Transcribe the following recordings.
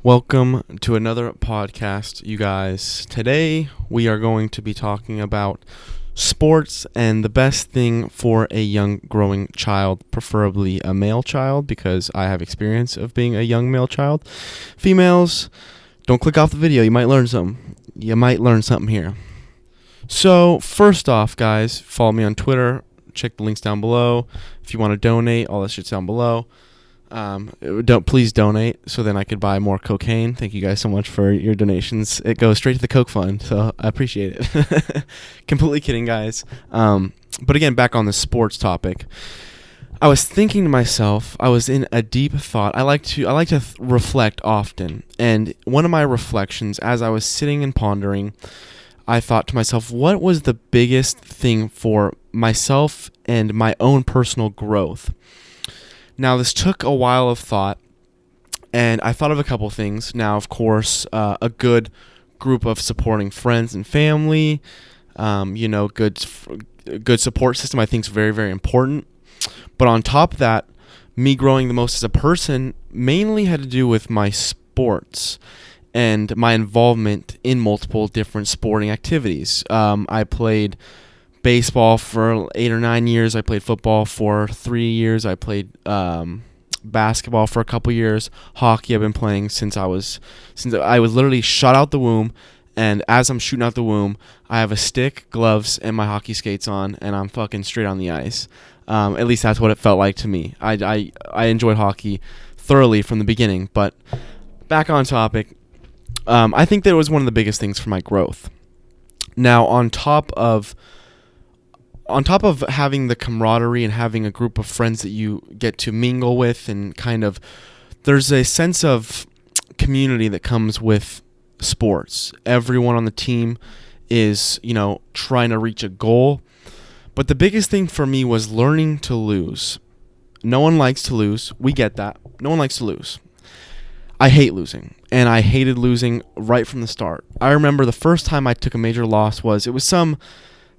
Welcome to another podcast, you guys. Today we are going to be talking about sports and the best thing for a young growing child, preferably a male child, because I have experience of being a young male child. Females, don't click off the video. You might learn something. Here. So first off, guys, follow me on Twitter. Check the links down below. If you want to donate, all that shit's down below. Please donate so then I could buy more cocaine. Thank you guys so much for your donations. It goes straight to the Coke Fund, so I appreciate it. Completely kidding, guys. But again, back on the sports topic. I was thinking to myself, I was in a deep thought. I like to reflect often, and one of my reflections as I was sitting and pondering, I thought to myself, what was the biggest thing for myself and my own personal growth? Now, this took a while of thought, and I thought of a couple things. Now, of course, a good group of supporting friends and family, good support system I think is very, very important. But on top of that, me growing the most as a person mainly had to do with my sports and my involvement in multiple different sporting activities. I played baseball for 8 or 9 years. I played football for 3 years. I played basketball for a couple years. Hockey I've been playing since I was literally shot out the womb. And as I'm shooting out the womb, I have a stick, gloves, and my hockey skates on, and I'm fucking straight on the ice. At least that's what it felt like to me. I enjoyed hockey thoroughly from the beginning. But back on topic, I think that was one of the biggest things for my growth. Now, on top of having the camaraderie and having a group of friends that you get to mingle with, and kind of there's a sense of community that comes with sports. Everyone on the team is, trying to reach a goal. But the biggest thing for me was learning to lose. No one likes to lose. We get that. No one likes to lose. I hate losing, and I hated losing right from the start. I remember the first time I took a major loss it was some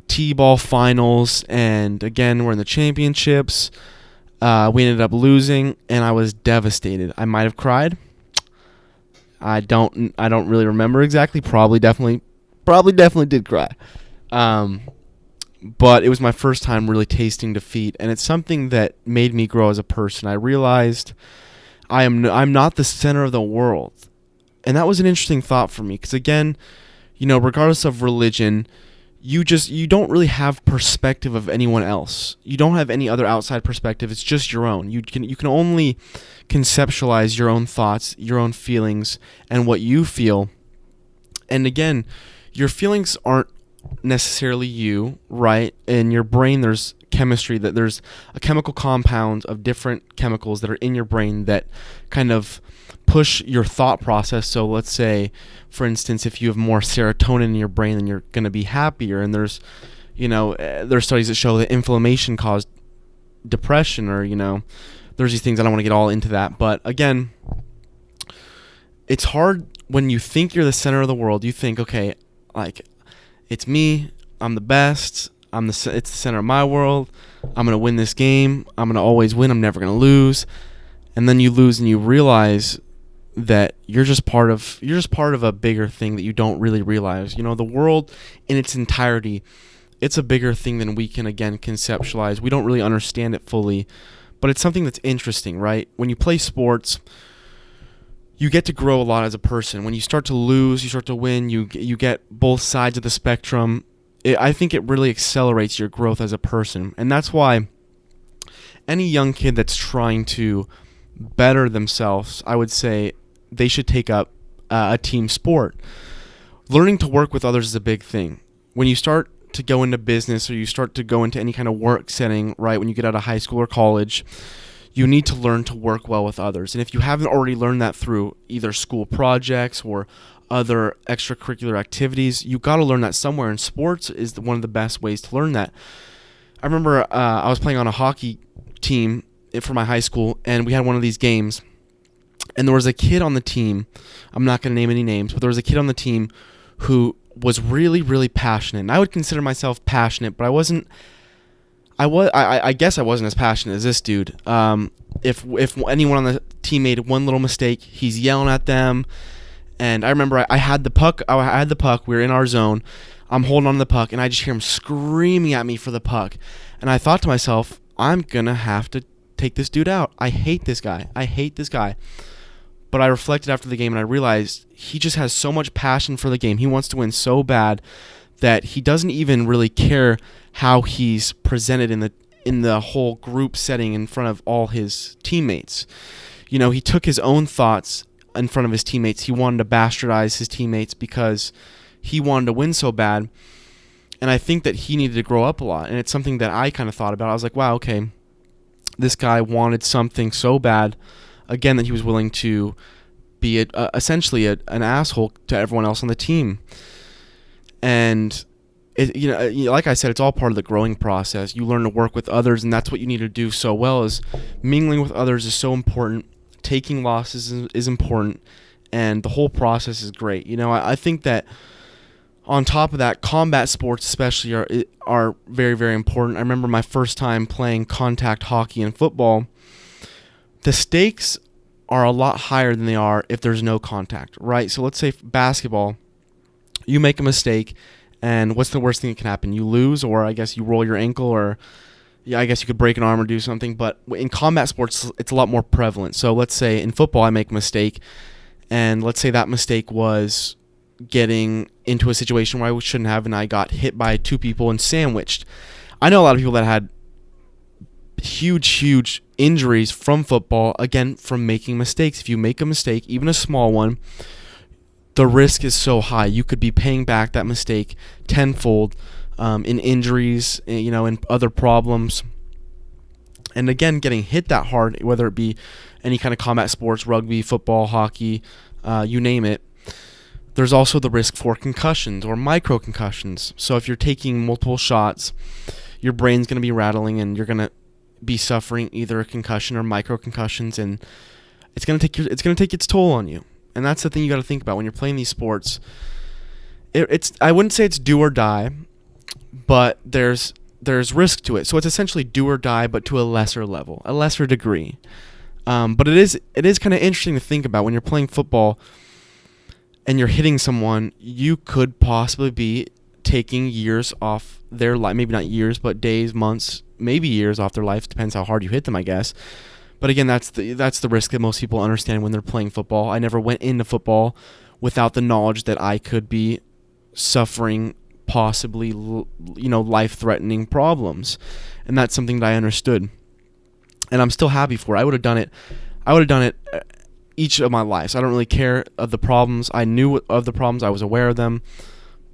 T-ball finals, and again, we're in the championships. We ended up losing, and I was devastated. I might have cried. I don't really remember exactly. Probably definitely did cry. But it was my first time really tasting defeat, and it's something that made me grow as a person. I realized I'm not the center of the world, and that was an interesting thought for me, because again, regardless of religion, you don't really have perspective of anyone else. You don't have any other outside perspective. It's just your own. You can only conceptualize your own thoughts, your own feelings, and what you feel. And again, your feelings aren't necessarily you, right? In your brain, there's chemistry, that there's a chemical compound of different chemicals that are in your brain that kind of push your thought process. So let's say, for instance, if you have more serotonin in your brain, then you're going to be happier. And there's studies that show that inflammation caused depression, or, there's these things. I don't want to get all into that. But again, it's hard when you think you're the center of the world. You think, okay, like, it's me. I'm the best. It's the center of my world. I'm going to win this game. I'm going to always win. I'm never going to lose. And then you lose, and you realize that you're just part of a bigger thing that you don't really realize. The world in its entirety, it's a bigger thing than we can, again, conceptualize. We don't really understand it fully, but it's something that's interesting, right? When you play sports, you get to grow a lot as a person. When you start to lose, you start to win, you get both sides of the spectrum. I think it really accelerates your growth as a person. And that's why any young kid that's trying to better themselves, I would say they should take up a team sport. Learning to work with others is a big thing. When you start to go into business, or you start to go into any kind of work setting, right, when you get out of high school or college, you need to learn to work well with others. And if you haven't already learned that through either school projects or other extracurricular activities, you got to learn that somewhere, and sports is one of the best ways to learn that. I remember I was playing on a hockey team for my high school, and we had one of these games, and there was a kid on the team. I'm not going to name any names, but there was a kid on the team who was really, really passionate. And I would consider myself passionate, but I guess I wasn't as passionate as this dude. If anyone on the team made one little mistake, he's yelling at them. And I remember I had the puck. I had the puck. We were in our zone. I'm holding on to the puck, and I just hear him screaming at me for the puck. And I thought to myself, I'm gonna have to take this dude out. I hate this guy. I hate this guy. But I reflected after the game, and I realized he just has so much passion for the game. He wants to win so bad that he doesn't even really care how he's presented in the whole group setting in front of all his teammates. You know, he took his own thoughts in front of his teammates. He wanted to bastardize his teammates because he wanted to win so bad. And I think that he needed to grow up a lot. And it's something that I kind of thought about. I was like, wow, okay, this guy wanted something so bad, again, that he was willing to be essentially an asshole to everyone else on the team. And like I said, it's all part of the growing process. You learn to work with others, and that's what you need to do so well. Is mingling with others is so important. Taking losses is important, and the whole process is great. You know, I think that on top of that, combat sports especially are very, very important. I remember my first time playing contact hockey and football. The stakes are a lot higher than they are if there's no contact, right? So let's say basketball, you make a mistake, and what's the worst thing that can happen? You lose, or I guess you roll your ankle, or I guess you could break an arm or do something. But in combat sports, it's a lot more prevalent. So let's say in football, I make a mistake, and let's say that mistake was getting into a situation where I shouldn't have, and I got hit by two people and sandwiched. I know a lot of people that had huge injuries from football, again, from making mistakes. If you make a mistake, even a small one, the risk is so high. You could be paying back that mistake tenfold in injuries, in other problems. And again, getting hit that hard, whether it be any kind of combat sports, rugby, football, hockey, you name it, there's also the risk for concussions or micro concussions. So if you're taking multiple shots, your brain's going to be rattling, and you're going to be suffering either a concussion or micro concussions, and it's going to take its toll on you. And that's the thing you got to think about when you're playing these sports. I wouldn't say it's do or die, but there's risk to it. So it's essentially do or die, but to a lesser level, a lesser degree. But it is kind of interesting to think about when you're playing football and you're hitting someone. You could possibly be taking years off their life, maybe not years, but days, months, maybe years off their life. Depends how hard you hit them, I guess. But again, that's the risk that most people understand when they're playing football. I never went into football without the knowledge that I could be suffering possibly, life-threatening problems, and that's something that I understood, and I'm still happy for it. I would have done it each of my lives. I don't really care of the problems. I knew of the problems. I was aware of them.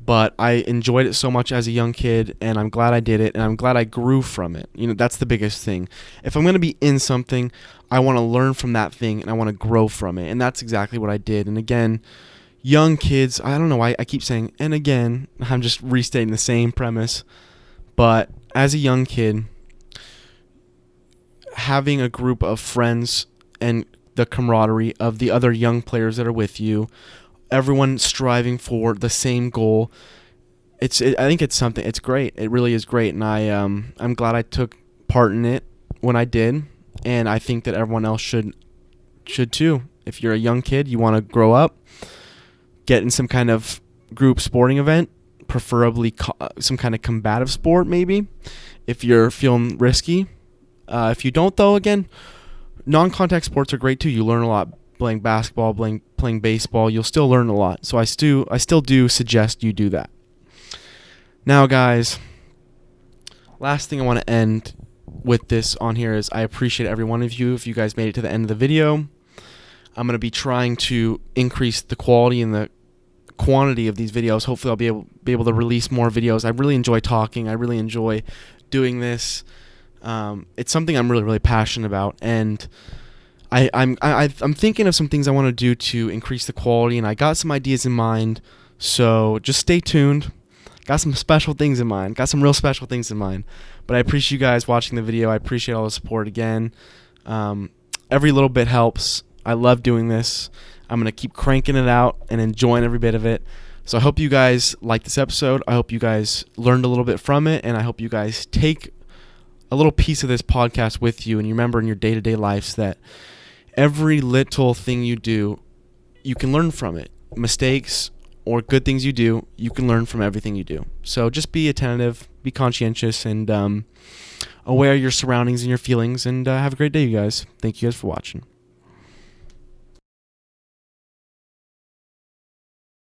But I enjoyed it so much as a young kid, and I'm glad I did it, and I'm glad I grew from it. That's the biggest thing. If I'm going to be in something, I want to learn from that thing, and I want to grow from it, and that's exactly what I did. And again, young kids, I don't know why I keep saying, and again, I'm just restating the same premise, but as a young kid, having a group of friends and the camaraderie of the other young players that are with you, everyone striving for the same goal. I think it's something. It's great. It really is great, and I'm glad I took part in it when I did, and I think that everyone else should too. If you're a young kid, you want to grow up, get in some kind of group sporting event, preferably some kind of combative sport, maybe, if you're feeling risky. If you don't, though, again, non-contact sports are great too. You learn a lot. Playing basketball, playing baseball, you'll still learn a lot. So I still do suggest you do that. Now, guys, last thing I want to end with this on here is I appreciate every one of you. If you guys made it to the end of the video, I'm going to be trying to increase the quality and the quantity of these videos. Hopefully I'll be able to release more videos. I really enjoy talking. I really enjoy doing this. It's something I'm really, really passionate about, and I'm thinking of some things I want to do to increase the quality, and I got some ideas in mind, so just stay tuned. Got some special things in mind. Got some real special things in mind. But I appreciate you guys watching the video. I appreciate all the support again. Every little bit helps. I love doing this. I'm going to keep cranking it out and enjoying every bit of it. So I hope you guys liked this episode. I hope you guys learned a little bit from it, and I hope you guys take a little piece of this podcast with you, and you remember in your day-to-day lives that every little thing you do, you can learn from it. Mistakes or good things you do, you can learn from everything you do. So just be attentive, be conscientious, and aware of your surroundings and your feelings, and have a great day, you guys. Thank you guys for watching.